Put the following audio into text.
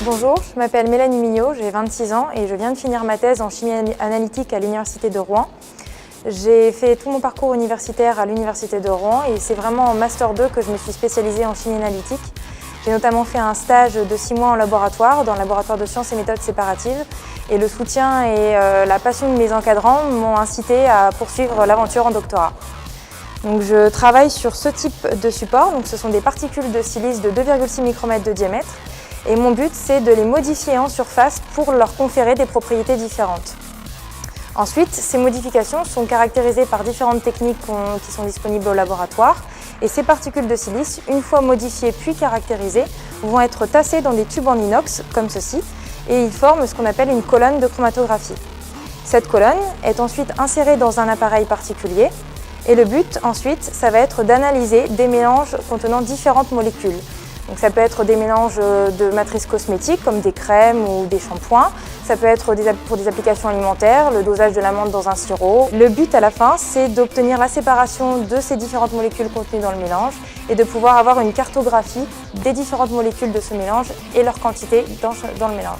Bonjour, je m'appelle Mélanie Mignot, j'ai 26 ans et je viens de finir ma thèse en chimie analytique à l'Université de Rouen. J'ai fait tout mon parcours universitaire à l'Université de Rouen et c'est vraiment en Master 2 que je me suis spécialisée en chimie analytique. J'ai notamment fait un stage de 6 mois en laboratoire, dans le laboratoire de sciences et méthodes séparatives. Et le soutien et la passion de mes encadrants m'ont incité à poursuivre l'aventure en doctorat. Donc, je travaille sur ce type de support, donc ce sont des particules de silice de 2,6 micromètres de diamètre. Et mon but, c'est de les modifier en surface pour leur conférer des propriétés différentes. Ensuite, ces modifications sont caractérisées par différentes techniques qui sont disponibles au laboratoire. Et ces particules de silice, une fois modifiées puis caractérisées, vont être tassées dans des tubes en inox, comme ceci, et ils forment ce qu'on appelle une colonne de chromatographie. Cette colonne est ensuite insérée dans un appareil particulier, et le but, ensuite, ça va être d'analyser des mélanges contenant différentes molécules. Donc ça peut être des mélanges de matrices cosmétiques comme des crèmes ou des shampoings. Ça peut être pour des applications alimentaires, le dosage de l'amande dans un sirop. Le but à la fin, c'est d'obtenir la séparation de ces différentes molécules contenues dans le mélange et de pouvoir avoir une cartographie des différentes molécules de ce mélange et leur quantité dans le mélange.